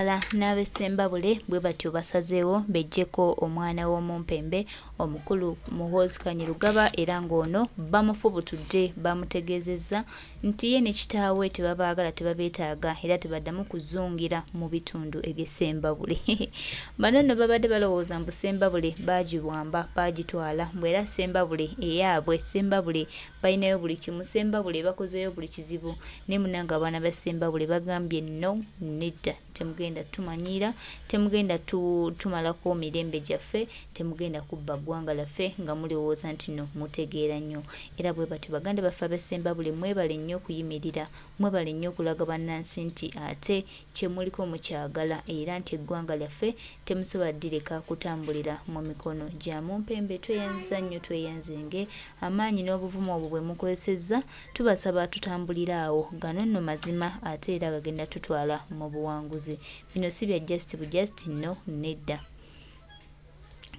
N'ab'e Ssambabule bwe batyo basazeewo bejjeko omwana w'omumpembe omukulu Muhhoz era ng'ono bamufubutudde bamutegeezezza nti ye ne kitaawe tebabaagala tebabeetaaga era tebaddamu kuzungira mu bitundu eby'e Ssambabule. Bano nno babadde balowooza mbu Ssambabule baagiwamba baagitwala mbwe era Ssambabule eyaabwe Ssambabule balinayo buli kimu Ssambabule bakozeeyo buli kizibu ne munnange abaana ba Ssambabule bagambye no nedda temugenda tumanyira temugenda tumalako mirembe gyaffe temugenda kubba ggwanga laffe nga mulowooza nti no mutegeera nnyo era bwe batyo baganda baffe ab'e Ssambabule mwebale nnyo okuyimirira mwebale nnyo okulaga bannansi nti ate kye muliko mukyagala era nti eggwanga lyaffe temusobola ddireka kutambulira mu mikono gya mumpembe. Tweyanziza nnyo tweyanzenge amaanyi n'obuvumu obwo bwe mukozesezza tubasaba tutambulira awo gano nno mazima ate era gagenda tutwala mu buwanguzi. Bino si bya just bujust no nedda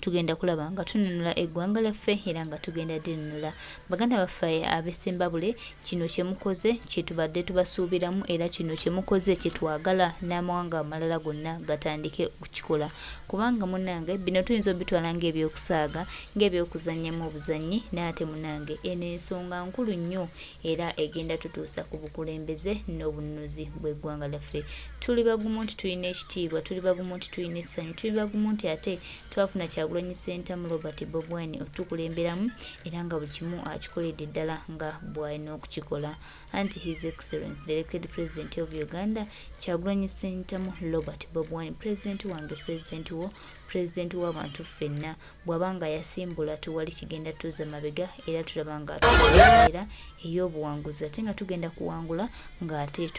tugenda kulaba nga tununula eggwanga lyaffe era nga tugenda dinunula baganda baffe ab'e Ssambabule kino kye mukoze kye tubadde tubasuubiramu era kino kye mukoze kye twagala n'amawanga amalala gonna gatandike okukikola kubanga munnange bino tuyinza obitwala ng'ebyokusaaga ng'ebyokuzannyamu obuzannyi n'ate munnange eno ensonga nkulu nnyo era egenda tutuusa ku bukulembeze n'obununuzi bw'eggwanga lyaffe. Tuli bagumu nti tulina ekitiibwa tuli bagumu nti tulina essanyu tuli bagumu nti ate twafuna Kyagulanyi Ssentamu Robert Bob Wine otukulemberamu era nga buli kimu akikoledde ddala nga bw'alina okukikola anti His Excellency the elected President of Uganda Kyagulanyi Ssentamu Robert Bob Wine President wange President wo President w'abantu ffenna bw'abanga yasimbula tuwali kigenda tuza mabega era tulaba nga tukola ey'obuwanguzi ate nga tugenda kuwangula ng'ate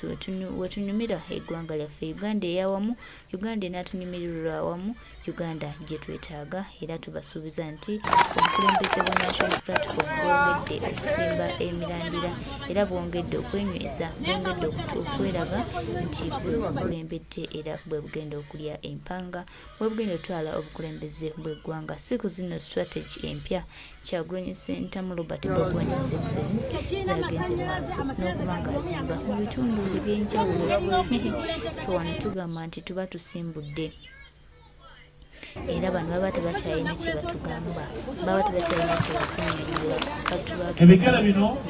wetunyumira eggwanga lyaffe Uganda eyawamu Uganda enaatunyumirira awamu Uganda gye twetaaga era tubasuubiza nti obukulembeze bwa National Platform bwongedde okusimba emirandira era bwongedde okwenyweza bwongedde okweraga nti bwe bukulembedde era bwe bugenda okulya empanga bwe bugenda otwala obukulembeze bw'eggwanga siku zino strategy empya Kyagulanyi Ssentamu Robert Bob Wine His Excellency zagenze maaso n'okuba ng'azimba mu bitundu eby'enjawulo wano tugamba nti tuba tusimbudde era bano baba tebakyalina kye batugamba baba tebakyalina kye bakunyonyola katuba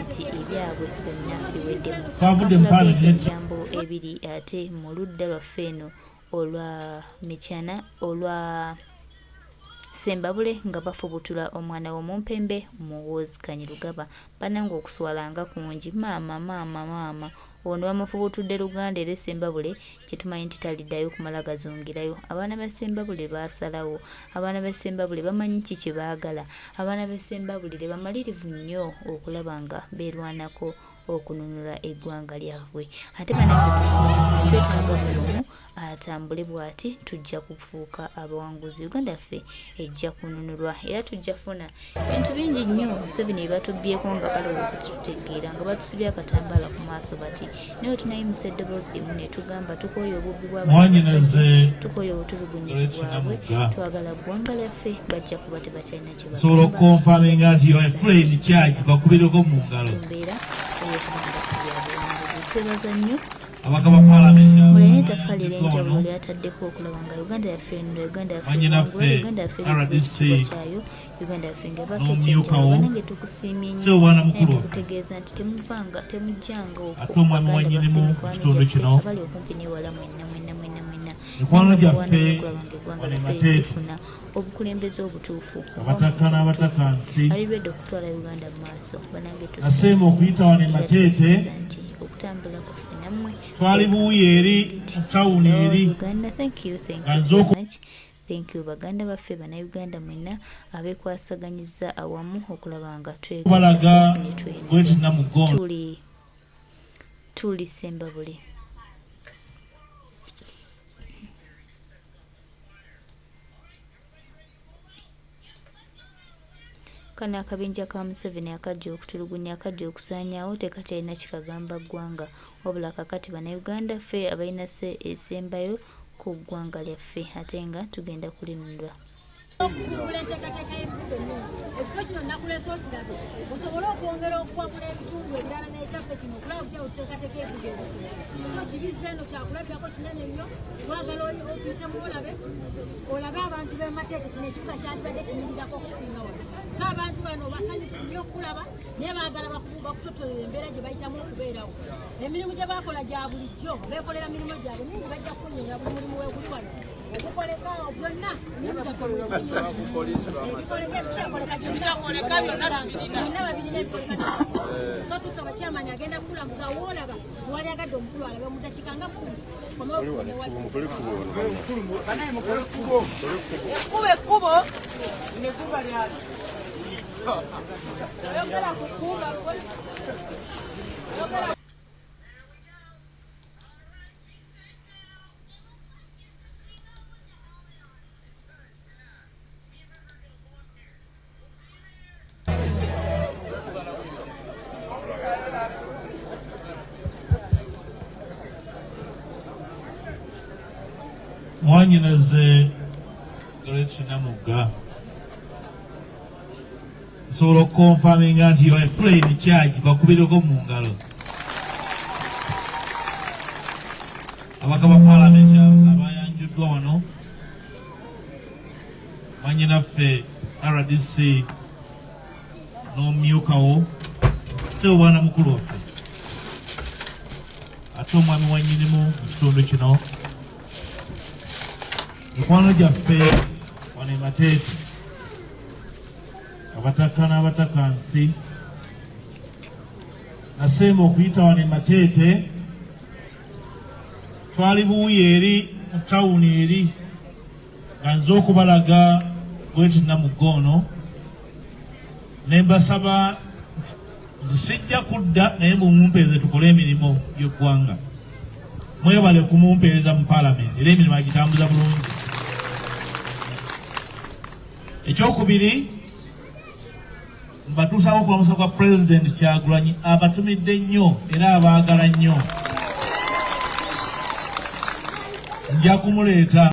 nti ebyabwe byonna biweddemu ebigambo ebiri ate mu ludda lwaffe eno olwa Mityana olwa Ssambabule nga bafubutula omwana w'omumpembe Muhhoz bannange okuswalanga kungi maama ono bamufubutudde Luganda era Ssambabule kye tumanyi nti taliddayo kumala gazungirayo. Abaana ba Ssambabule baasalawo abaana ba Ssambabule bamanyi ki kye baagala abaana ba Ssambabule bamalirivu nnyo okulaba nga beerwanako okununula eggwanga lyabwe ate bannange tusiima twetaaga mulimu atambule bw'ati tujja kufuuka abawanguzi Uganda yaffe ejja kununulwa era tujja kufuna ebintu bingi nnyo Museveni batubbyeko nga balowooza tetutegeera nga batusibye akatambaala ku maaso bati naye tunayimisa eddoboozi limu ne tugamba tukooye obubbi bw'abantu tukooye obutulugunyizi bwabwe twagala ggwanga lyaffe bajja kuba tebakyalina kye twebaza nnyo mulene ettaffaali ery'enjawulo lyataddeko okulaba nga Uganda yaffe eno Uganda yaffe Uganda yaffe ekitiibwa kyayo Uganda yaffe nga bakekyenjawulo banange tukusiimye nnyo naye tukutegeeza nti temuvanga temujjanga okubaganda baffe mikwano gyaffe abali okumpi n'ewala mwenna mikwano gyaffe eggwanga lyaffe lifuna obukulembeze obutuufu alirwedde okutwala Uganda mu maaso banange asemba okuyita wano Mateete nti okutambula kwaffe nammwe twali buuyi eri tawuni eri Uganda. Thank you much. Thank you baganda baffe bannayuganda mwenna abeekwasaganyiza awamu okulaba nga twebalaga tuli Ssambabule. Kano akabinja ka Museveni akajja okutulugunya akajja okusaanyaawo tekakyalina kikagamba ggwanga wabula kakati bannayuganda ffe abalina esembayo ku ggwanga lyaffe ate nga tugenda kulinunula. okutumbula enteekateeka y'enguudo ennungi ekifo kino nakuleesa okirabe osobole okwongera okuwabula ebitundu ebirala n'ekyaffe kino okulaba kutya oteekateeka y'enguudo so kibizza eno kyakulabirako kinene nnyo twagala otuyitemu olabe abantu b'emateete kino ekibuga kyalibadde kinyirirako okusinga wano so abantu bano basanyufu nnyo okulaba naye baagala bakutotolera embeera gye bayitamu okubeerawo emirimu gye baakola gya bulijjo beekolera mirimu gyabwe mingi bajja kunyonera buli mulimu weeguli wano okukolekaawo byonna byonna babirina ebikoleka so tusaba kyamaanyi agenda kukulamuza woolaba tewali agadde omukulu alabe mu dakiika nga ekkubo oyogera ku kkuba Mwanyinaze Great Namuga. So confirming that you are playing in charge, bakubireko mu ngalo. Abagaba parliament abayanjuddwa wano. Mwanyinaffe RDC n'omumyukawo so bwana mukulu waffe. Ate omwami wanyinimu mu kitundu kino. Mikwano gyaffe wano emateete abataka n'abatakansi nasemba okuyita wano emateete twali buuyi eri mu tawuni eri nga nze okubalaga Great Namuga ono ne mbasaba nti sijja kudda naye mumumpeeze tukole emirimu y'eggwanga mwebale kumumpeereza mu paalamenti era emirimu agitambuza bulungi. Ekyokubiri mbatuusaako okulamusa kwa President Kyagulanyi abatumidde nnyo era abaagala nnyo. Nja kumuleeta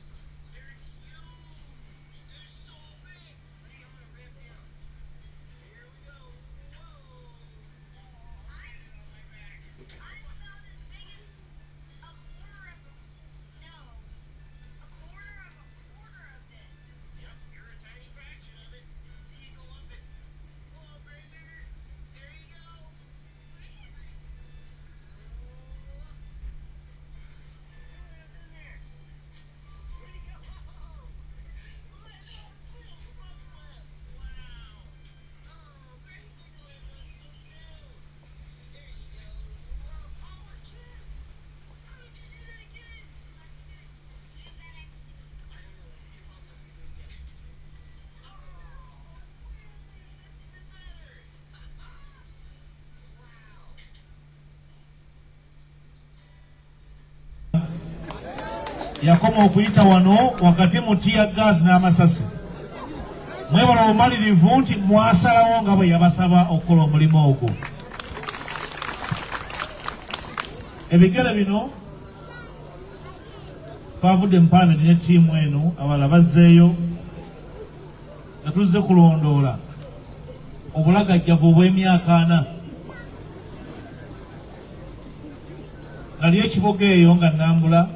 yakoma okuyita wano wakati mu tear gas n'amasasi. Mwebala obumalirivu nti mwasalawo nga bwe yabasaba okukola omulimu ogwo. Ebigere bino twavudde mu paalamenti ne ttiimu eno abalala bazzeeyo nga tuzze kulondoola obulagajjavu obw'emyaka 4 nali ekiboga eyo nga nnambula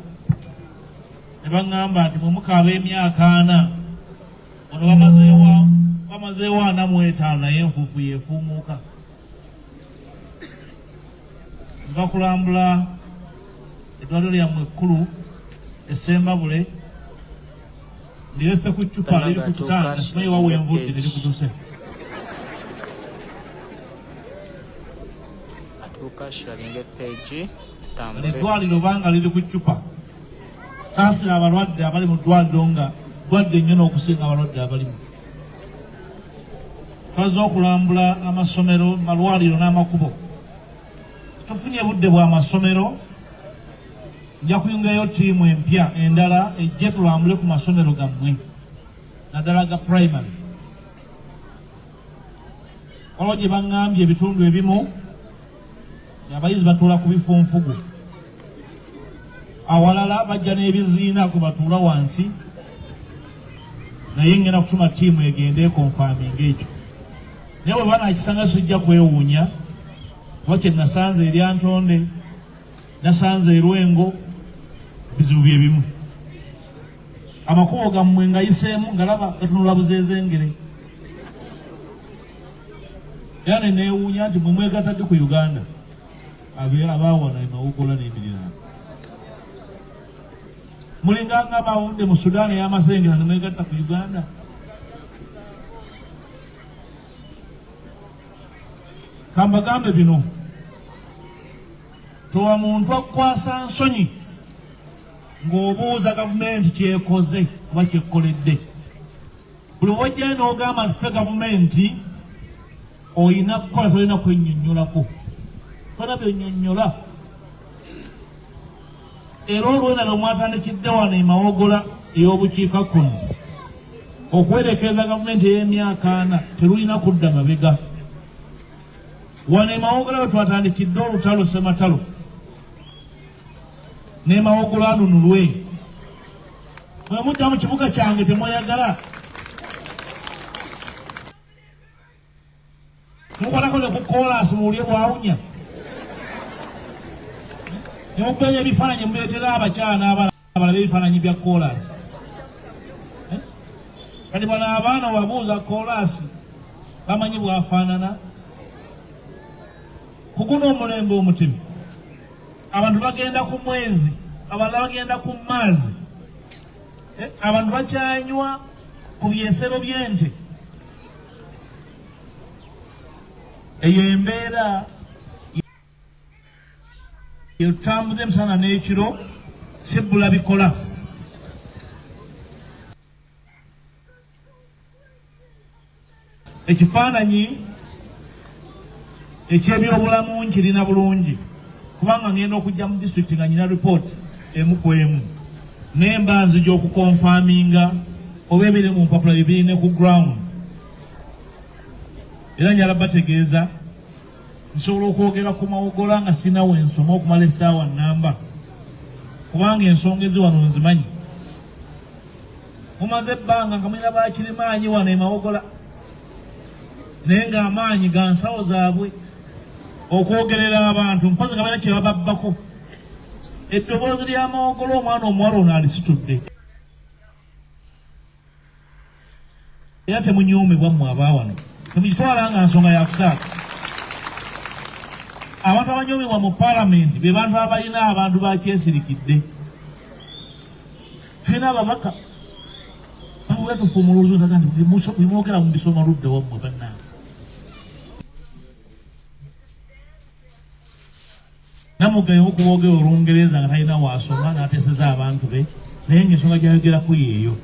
ne baŋŋamba nti mwe mukaaba emyaka 4 ono bamazeewo 45 naye enfuufu yeefuumuuka. Nva kulambula eddwaliro lyammwe ekkulu Ssambabule lirese ku ccupa liri ku kitanda simanyi wa wenvudde lirikutuse. Eddwaliro banga liri ku ccupa saasira abalwadde abali mu ddwaliro nga ddwadde nnyo n'okusinga abalwadde abalimu. Twaze okulambula amasomero, malwaliro n'amakubo. Tufunye budde bw'amasomero. Nja kuyungayo ttiimu empya endala ejje tulambule ku masomero gammwe naddala ga primary. Waliwo gye baŋŋambye ebitundu ebimu abayizi batuula ku bifunfugu, awalala bajja n'ebiziina kwe batuula wansi naye ngenda kutuma ttiimu egende confirming ekyo. Naye bwe banaakisanga sijja kwewuunya kuba kye nasanze erya Ntonde nasanze Erwengo bizibu bye bimu. Amakubo gammwe ngayiseemu ngalaba gatunula buzeezengere. Era ne neewuunya nti mwe mwegattadde ku Uganda abaawana Mawogola n'emiriraano. Mulinga nga abawudde mu Sudaani ey'amasengera ne mwegatta ku Uganda. Kambagambe bino, towa muntu akukwasa nsonyi ng'obuuza gavumenti kyekoze oba kyekkoledde. Buli bw'ojjayo n'ogamba nti ffe gavumenti oyina kukola tolina kwennyonnyolako. Tolina byennyonnyola. Era olwenda lwemwatandikidde wano e Mawogola ey'obukiikakkono okuwerekeza gavumenti ey'emyaka 4 terulina kudda mabega. Wano e Mawogola we twatandikidde olutalo Ssematalo ne Mawogola anunulwe. Bwe mudda mu kibuga kyange temweyagala. Mukolako ne ku koolaasi muwulye bwawunya. Ne mukubenya ebifaananyi muleetera abakyala n'abalaba ebifaananyi bya koolaasi. Kati bano abaana wabuuza koolaasi bamanyi bwafaanana. Kuguno omulembe omutima. Abantu bagenda ku mwezi, abalala bagenda ku maazi. Abantu bakyanywa ku byesero by'ente. Eyo embeera yotambuza emisana n'ekiro sibbula bikola. Ekifaananyi eky'ebyobulamu nkirina bulungi kubanga ngenda okujja mu disitulikiti nga nyina reports emu ku emu nemba nzija okukonfaminga oba ebiri mu mpapula bibirine ku ground. Era njala bategeeza nsobola okwogera ku Mawogola nga sinawo ensoma okumala essaawa nnamba kubanga ensonga eziwano nzimanyi. Mumaze ebbanga nga mulina bakirimaanyi wano e Mawogola naye ng'amaanyi ga nsawo zaabwe okwogerera abantu mpozi nga balina kye bababbako. Eddoboozi lya Mawogola omwana omuwala ono alisitudde. Era temunyuumibwa mmwe abaawano, temukitwala nga nsonga ya kusaaka. Abantu abanyuumibwa mu paalamenti be bantu abalina abantu bakyesirikidde. Tulina ababaka bawula tufuumuluzu ndaga nti bimwogera mu bisoma ludda wammwe bannange. Namugayo okuboogera Olungereza nga talina waasoma n'ateeseza abantu be naye ng'ensonga gy'ayogerako yeeyo.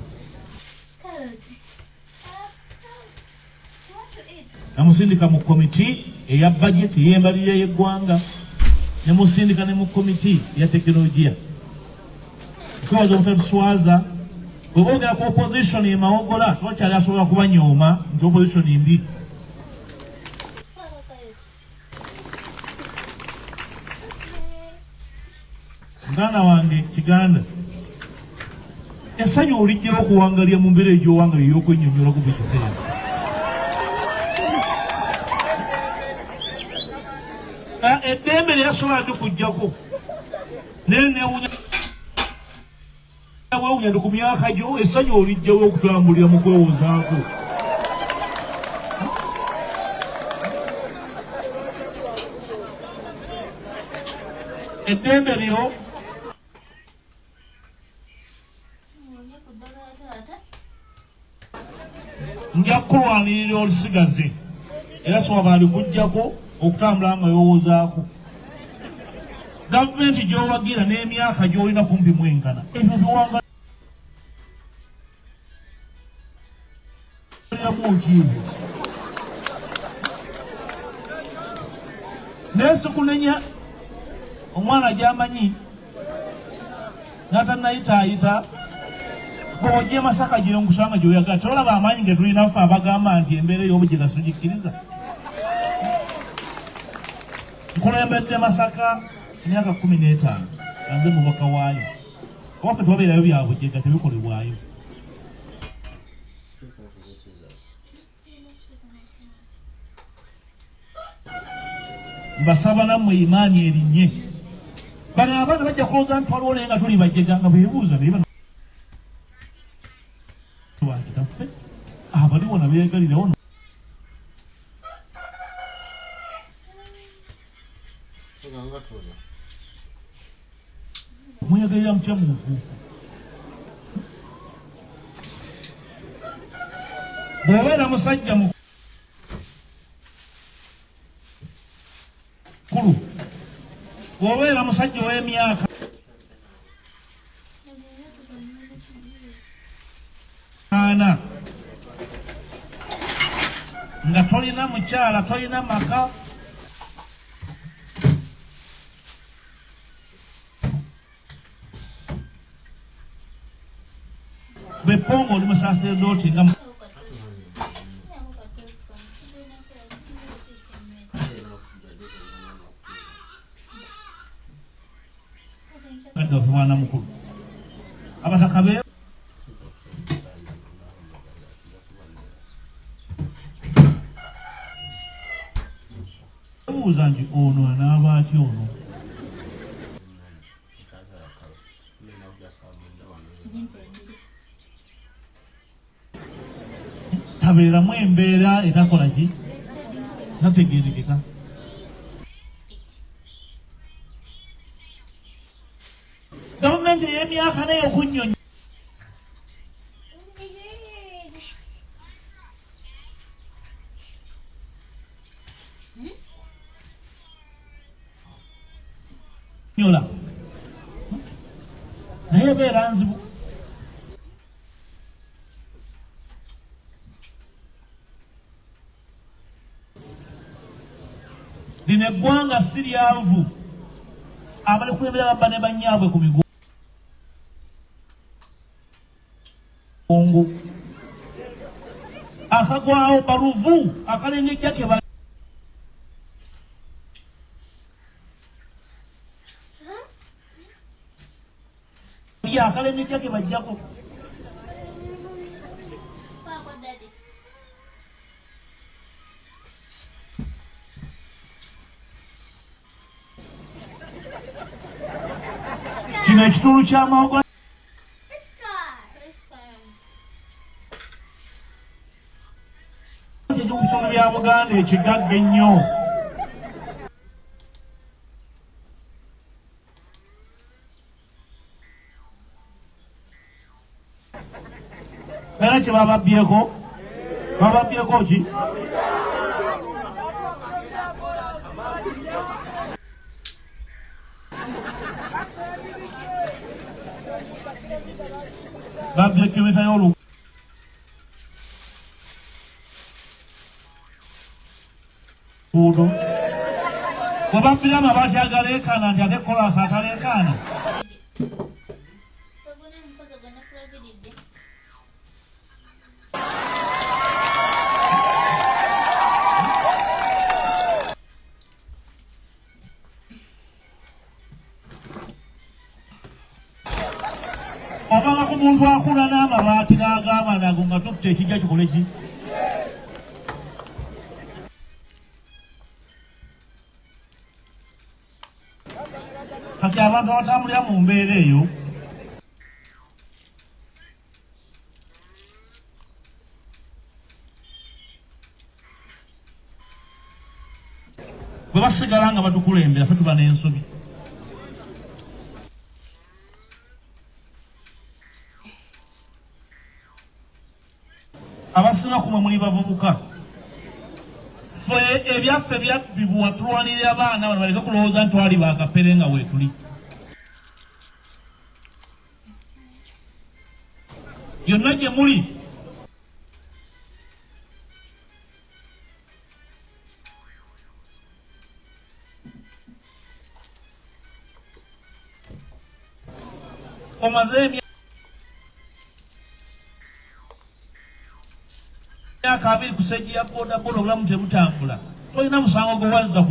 Namusindika mu komiti eya budget ey'embalirira y'eggwanga, ne musindika ne mu komiti eya tekinologiya. Nkubaza obutatuswaza bwe boogera ku opposition e Mawogola tebakyali asobola kubanyooma nti opposition mbi. Muganda wange Kiganda, essanyu olijjawo okuwangalira mu mbeera egy'owangalira ey'okwennyonnyola ku buli kiseera. Eddembe lyasobola ddi kujjako naye neewuunya bwewuunya ndi ku myaka gyo essanyu olijjawo okutambulira mu kwewuzaako. Eddembe lyo nja kukulwanirira olisigaze era soba alikujjako okutambula nga yowoozaako. Gavumenti gy'owagira n'emyaka gy'olina kumbi mwenkana ebyo biwangaliramu okiibwe. Naye sikunenya omwana gy'amanyi n'atannayitaayita bw'ojja Masaka gyeyo nkusanga gy'oyagala tolaba amaanyi ge tulina ffe abagamba nti embeera ey'obugega tugikkiriza. Nkulembedde Masaka emyaka 15 nga nze mubaka waayo. Waffe twabeerayo bya bugega tebikolebwayo. mbasaba nammwe imaani erinye. Bano abaana bajja kulowooza nti waliwo naye nga tuli bajjega nga beebuuza naye bano bakitaffe abaliwo na beegalirawo. Mweyagalira mutya mu nfuufu? Bw'obeera musajja mukulu, bw'obeera musajja ow'emyaka ana nga tolina mukyala, tolina maka, bepongo oli musaseredooti nga mwana mukulu abataka be buuza nti ono anaaba atya ono. Tabeeramu embeera etakola ki tategeerekeka. Gavumenti ey'emyaka naye okunnyonnyola naye ebeera nzibu. Lino eggwanga si lyavu, abali kulembera babba ne bannyaabwe ku migongo. Akagwawo baluvu akalengejja ke akalengejja ke bajjako. Kino ekitundu kya Mawoga ekitundu bya Buganda ekigagga ennyo. Era kye bababbyeko ki? Babbye ekkemesa y'oluguudo. Bwe babbira amabaati agaleekaana nti ate kolasi ataleekaana. Ovanga ku muntu akula n'amabaati n'agamba nago nga tutte ekijja kikole ki? Kati abantu abatambulira mu mbeera eyo bwe basigala nga batukulembera ffe tuba n'ensobi. Abasinga kumwe muli bavubuka. Ffe ebyaffe byabbibwa tulwanirira abaana bano baleke kulowooza nti twali bakapere nga weetuli. Yonna gye muli omaze emyaka 2 ku sejji ya bodaboda obulamu tebutambula. Tolina musango gwe wazza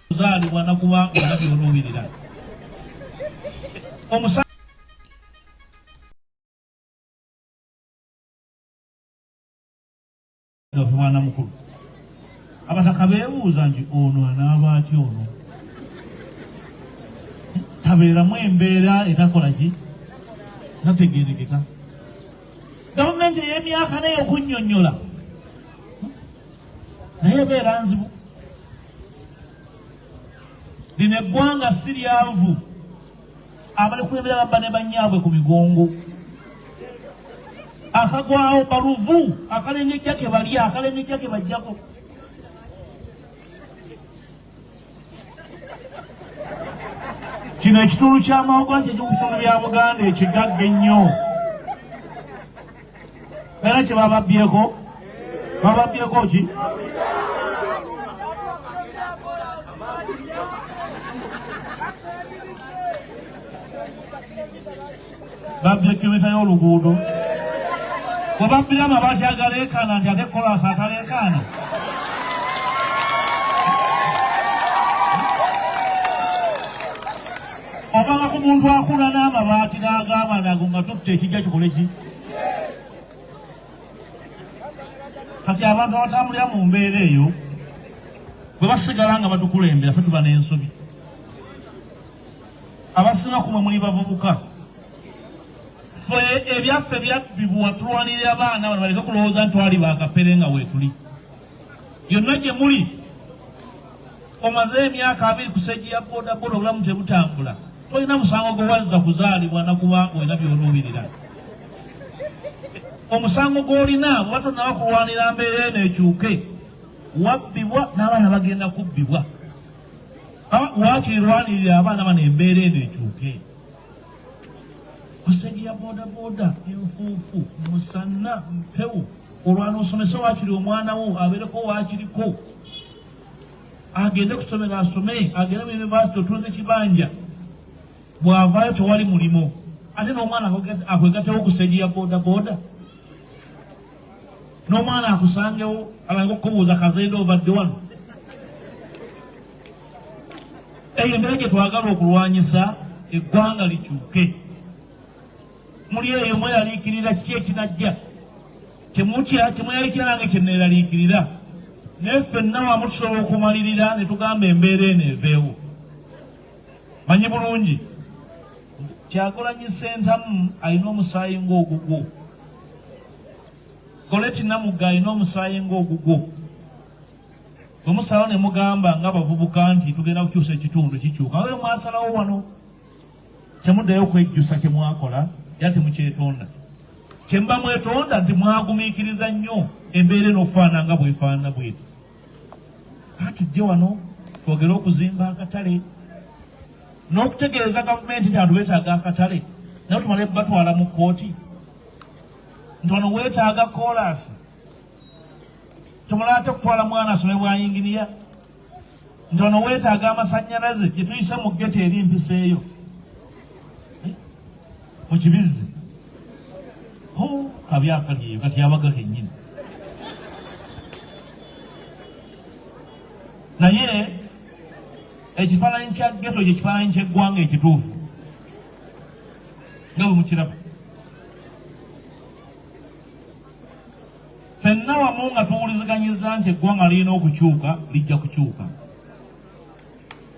kuzaalibwa nakuba nga by'onoobirira. mwana mukulu abataka beebuuza nti ono anaaba atya ono tabeeramu embeera etakola ki tategeerekeka. Gavumenti ey'emyaka naye okunnyonnyola naye ebeera nzibu. Lino eggwanga si lyavu abali kulembera babba ne bannyaabwe ku migongo. Akagwawo baluvu akalengejja ke balya akalengejja ke bajjako. Kino ekitundu kya Mawoga ky'ekimu ku bitundu bya Buganda ekigagga ennyo. Era kye bababbyeko ki? Babbye kilomita y'oluguudo. Bwe babbira amabaati agaleekaana nti ate kolasi ataleekaana. Obanga ku muntu akula n'amabaati n'agamba nago nga tutte ekijja kikole ki? Kati abantu abatambulira mu mbeera eyo bwe basigala nga batukulembera ffe tuba n'ensobi. Abasinga kumwe muli bavubuka. Ffe ebyaffe byabbibwa tulwanirira abaana bano baleke kulowooza nti twali bakapere nga weetuli. Yonna gye muli omaze emyaka 2 ku sejji ya bodaboda obulamu tebutambula. Tolina musango gwe wazza kuzaalibwa nakubanga olina by'oluubirira. Omusango gw'olina bw'aba tonnaba kulwanira mbeera eno ekyuke wabbibwa n'abaana bagenda kubbibwa. Waakiri lwanirira abaana bano embeera eno ekyuke. Ku sejji ya bodaboda enfuufu musana mpewo olwana osomesa waakiri omwana wo abeereko waakiriko agende kusomera asome agende mu yunivasite otunze kibanja bw'avaayo tewali mulimo ate n'omwana akwegatewo ku sejji ya bodaboda n'omwana akusangewo alange okukubuuza kazendo obadde wano. Eyo embeera gye twagala okulwanyisa eggwanga likyuke. Muli eyo mweyaliikirira kiki ekinajja kyemutya kyemweyaliikira nange kyeneeraliikirira naye ffenna wamu tusobola okumalirira ne tugamba embeera eno eveewo. Manyi bulungi Kyagulanyi Ssentamu alina omusaayi ng'ogugwo. Koleti Namuga alina omusaayi ng'ogugwo. Bwe musalawo ne mugamba ng'abavubuka nti tugenda kukyusa ekitundu kikyuka. Awe mwasalawo wano temuddayo okwejjusa kye mwakola era temukyetonda. Kye mba mwetonda nti mwagumiikiriza nnyo embeera eno okufaana nga bw'efaanana bw'eti. Tujje wano twogere okuzimba akatale n'okutegeeza gavumenti nti abantu beetaaga akatale naye tumale batwala mu kkooti nti wano weetaaga koolaasi tumale ate kutwala mwana asome bwa yinginiya nti wano weetaaga amasannyalaze gye tuyise mu ggeto eri mpisa eyo mu Kibizzi kabi akali eyo kati yabaga kennyini. Naye ekifaananyi kya ggeto gye kifaananyi ky'eggwanga ekituufu nga bwe mukiraba. Ffenna wamu nga tuwuliziganyiza nti eggwanga lirina okukyuka lijja kukyuka.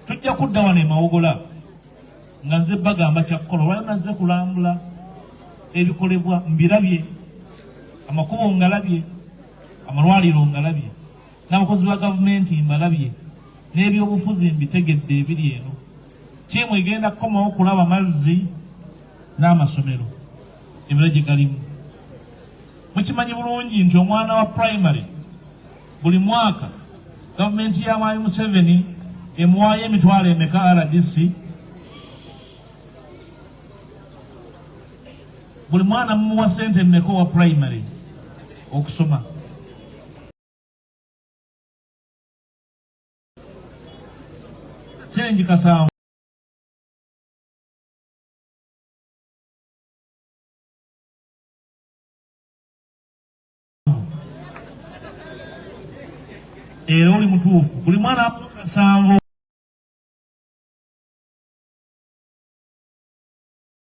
Tujja kudda wano e Mawogala nga nze bagamba kyakukola olwali nazze kulambula ebikolebwa mbirabye, amakubo ngalabye, amalwaliro ngalabye, n'abakozi ba gavumenti mbalabye, n'ebyobufuzi mbitegedde ebiri eno. Kimu egenda kukomawo kulaba mazzi n'amasomero emira gye galimu. Mukimanyi bulungi nti omwana wa primary buli mwaka gavumenti ya Mwami Museveni emuwaayo emitwalo emeka RDC. Buli mwana mumuwa ssente mmeka wa primary okusoma? Siringi kasanvu. Era oli mutuufu buli mwana kasanvu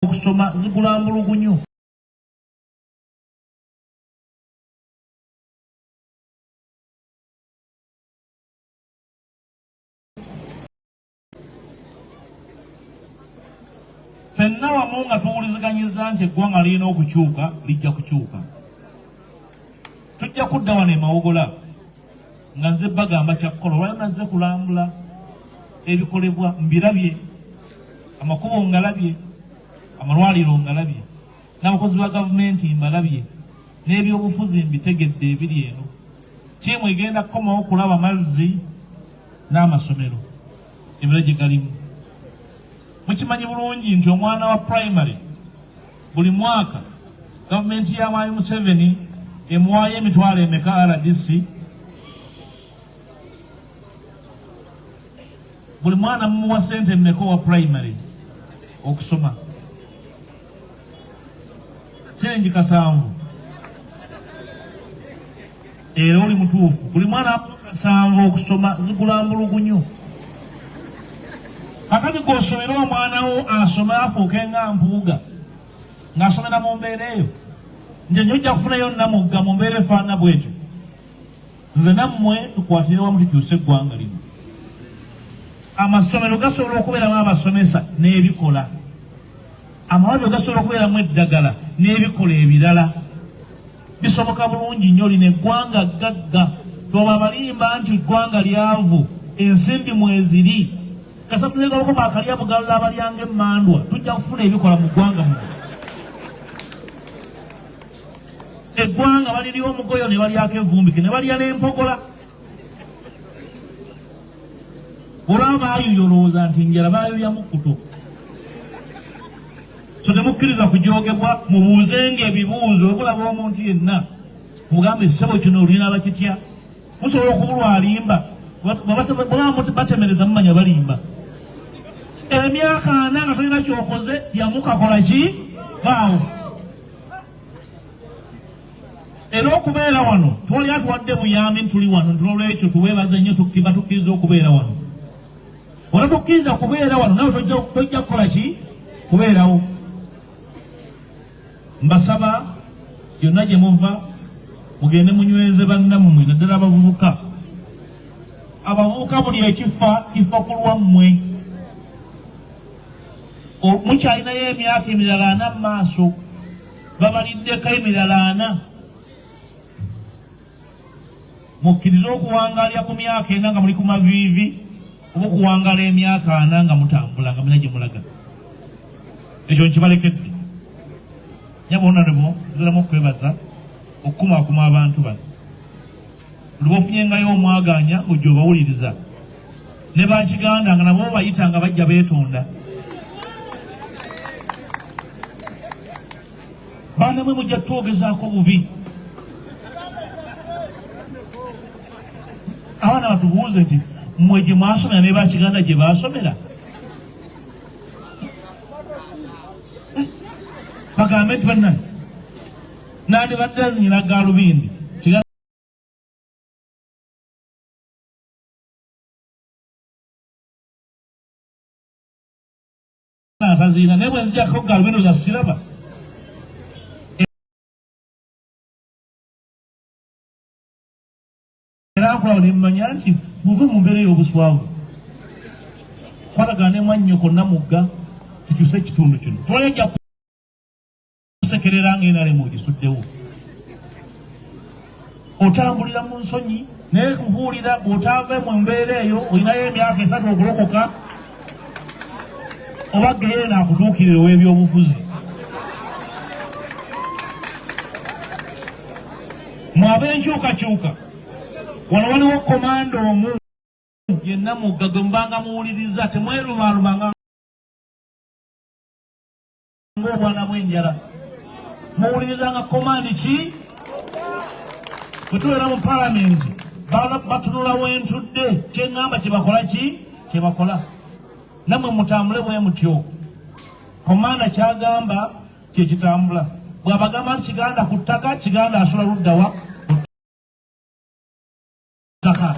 okusoma zikulambulugunyu. ffenna wamu nga tuwuliziganyiza nti eggwanga lirina okukyuka lijja kukyuka. Tujja kudda wano e Mawogala nga nze bagamba kyakkola olwayo nazze kulambula ebikolebwa mbirabye, amakubo ngalabye, amalwaliro ngalabye, n'abakozi ba gavumenti mbalabye, n'ebyobufuzi mbitegedde ebiri eno. Tiimu egenda kukomawo okulaba amazzi n'amasomero emira gye galimu. Mukimanyi bulungi nti omwana wa primary buli mwaka gavumenti ya Mwami Museveni emuwaayo emitwalo emeka RDC. Buli mwana mumuwa sente mmeka wa primary okusoma? Siringi 7. Era oli mutuufu. Buli mwana 7 okusoma zigulambulugunyo. Kakati gw'osomera omwana wo asome afuuke nga mpuuga ng'asomera mu mbeera eyo. Nje njojja kufunayo Namugga mu mbeera efaana bwetyo. Nze nammwe tukwatire wamu tukyuse eggwanga lino. Amasomero gasobola okubeeramu abasomesa n'ebikola. Amalwaliro gasobola okubeeramu eddagala n'ebikola ebirala. Bisoboka bulungi nnyo lino eggwanga gagga. Twoba balimba nti eggwanga lyavu, ensimbi mweziri. Kasatu negaloko bakalya bugalula abalyanga emmandwa. Tujja kufuna ebikola mu ggwanga muno. Eggwanga baliriwo omugoyo ne balyako envumbike ne balya n'empogola. Olaba baayuya olowooza nti njala baayuya mukkuto. So temukkiriza kujoogebwa, mubuuzenga ebibuuzo. Obulaba omuntu yenna mugambe essebo kino olina bakitya. Musobola okubulwa alimba. Bwaba batemereza mumanya balimba. Emyaka 4 nga tolina kyokoze yamukakola ki? Baawo. Era okubeera wano twali atuwadde buyambi tuli wano nolwekyo tuweebaze nnyo tukkiriza okubeera wano. Wala tukkiriza kubeera wano nawe tojja kukola ki? Kubeerawo. Mbasaba yonna gye muva mugende munyweze bannammwe naddala abavubuka. Abavubuka buli ekifa kifa ku lwammwe. Mukyalinayo emyaka emirala 4 mu maaso. Babaliddeko emirala 4. Mukkirize okuwangalya ku myaka 4 nga muli ku maviivi oba okuwangala emyaka 4 nga mutambula nga mulina gye mulaga. Ekyo nkibalekedde. Nyabona nebo nziramu okwebaza okukumaakuma abantu bano. Buli bwofunyengayo omwaganya ng'ojja obawuliriza. Ne bakiganda nga nabo bayita nga bajja beetonda. Baana mwe mujja twogezaako bubi. Abaana batubuuze nti mmwe gye mwasomera ne bakiganda gye baasomera. Bagambe nti bannange nandi badde azinyira Gaalubindi ataziina naye bwe nzijjako Gaalubindi za siraba. Era nkola ne mmanya nti muve mu mbeera ey'obuswavu. Kwatagana ne mwannyoko Namugga tukyuse ekitundu kino. Twalejja kusekerera ng'enalemu ogisuddewo. Otambulira mu nsonyi naye kubuulira bw'otave mu mbeera eyo olinayo emyaka 3 okulokoka oba geyo naakutuukirira ow'ebyobufuzi. Mwabe enkyukakyuka. Wano waliwo komando omu ye Namugga gwe mbanga muwuliriza temwerumaalumanga ng'obwana bw'enjala. Muwulirizanga komandi ki? Bwe tubeera mu palamenti batunula wentudde kyeŋŋamba kyebakola ki? Kyebakola. Nammwe mutambule bwe mutyo. Komanda kyagamba kyekitambula. Bw'abagamba nti kiganda ku ttaka, kiganda asula luddawa? Ttaka.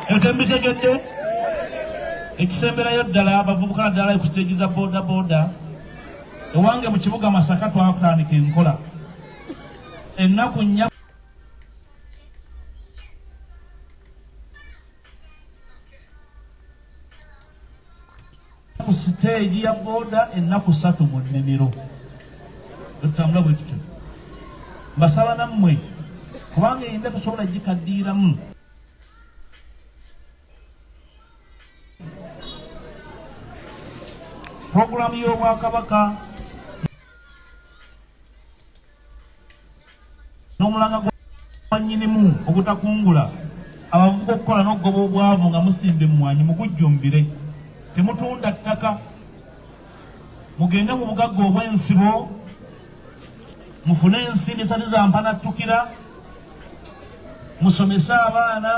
Etembitegedde ekisemberayo ddala abavubuka ddala ku siteegi za booda booda. Ewange mu kibuga Masaka twakutandika enkola ennaku 4. ku siteegi ya booda ennaku 3 mu nnimiro tutambula bwe tutyo mbasaba nammwe kubanga enda tosobola gikaddiiramu puroguramu y'obwakabaka n'omulanga gwa nnyinimu obutakungula abavuga okukola n'okugoba obwavu nga musimba emmwanyi mugujjumbire temutunda ttaka mugende mu bugagga obw'ensibo mufune ensimbi esatu zampanattukira musomese abaana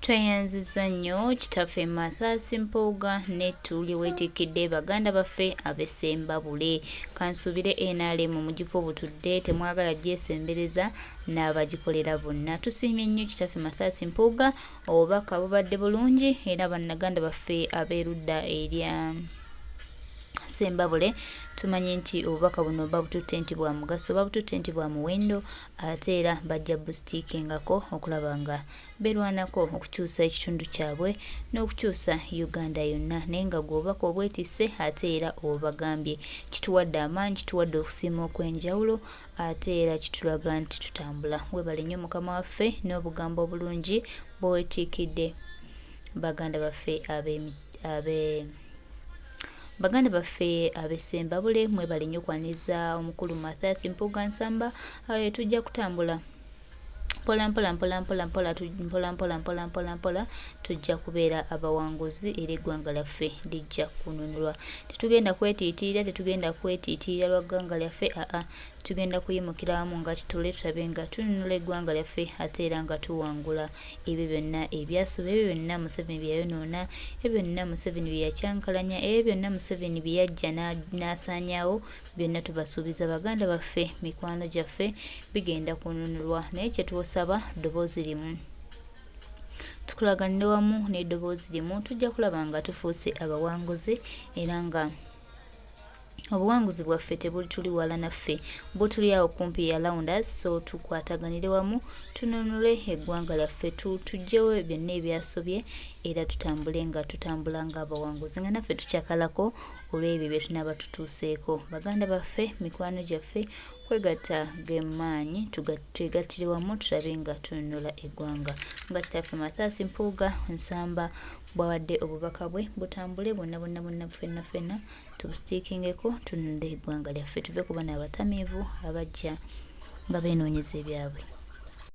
tweyanziza nnyo kitaffe Mathias Mpuuga ne tuli weetikidde baganda baffe ab'e Ssambabule kansuubire NRM Mugifubutudde temwagala gyesembereza n'abagikolera bonna. Tusiimye nnyo kitaffe Mathias Mpuuga, obubaka bubadde bulungi era bannaganda baffe ab'erudda erya Ssambabule tumanyi nti obubaka buno babututte nti bwa mugaso, babututte nti bwa muwendo, ate era bajja bustiikingako okulaba nga berwanako okukyusa ekitundu kyabwe n'okukyusa Uganda yonna. Naye nga gw'obubaka obwetisse ate era obagambye kituwadde amaanyi, kituwadde okusiima okw'enjawulo, ate era kitulaga nti tutambula. Weebale nnyo Mukama waffe n'obugambo obulungi bw'oweetiikidde baganda baffe baganda baffe ab'e Ssambabule. Mwebale nnyo okwaniriza omukulu Mathias Mpuuga Nsamba. Tujja kutambula mpola tujja kubeera abawanguzi era eggwanga lyaffe lijja kununulwa. Tetugenda kwetiitirira lwa ggwanga lyaffe, tugenda kuyimukira wamu nga kitole tutabe nga tununula eggwanga lyaffe ate era nga tuwangula ebyo byonna ebyasoba, ebyo byonna Museveni bye yayonoona, ebyo byonna Museveni bye yakyankalanya, ebyo byonna Museveni bye yajja n'asaanyaawo, byonna tubasuubiza baganda baffe, mikwano gyaffe bigenda kununulwa. Naye kye twosaba ddoboozi limu, tukulaganire wamu n'eddoboozi limu, tujja kulaba nga tufuuse abawanguzi era nga obuwanguzi bwaffe tebuli tuli wala naffe, bwe tuli awo kumpi around us. So tukwataganire wamu tununule eggwanga lyaffe, tuggyewo byonna ebyasobye era tutambule ng'abawanguzi nga naffe tukyakalako olw'ebyo bye tunaaba tutuuseeko. Baganda baffe, mikwano gyaffe, kwegatta g'emaanyi, twegattire wamu tulabe nga tununula eggwanga nga kitaffe Mathias Mpuuga Nsamba bw'awadde obubaka bwe butambule bwonna ffenna tubusitiikingeko, tununule eggwanga lyaffe tuve ku bana abatamiivu abajja nga beenoonyeza ebyabwe.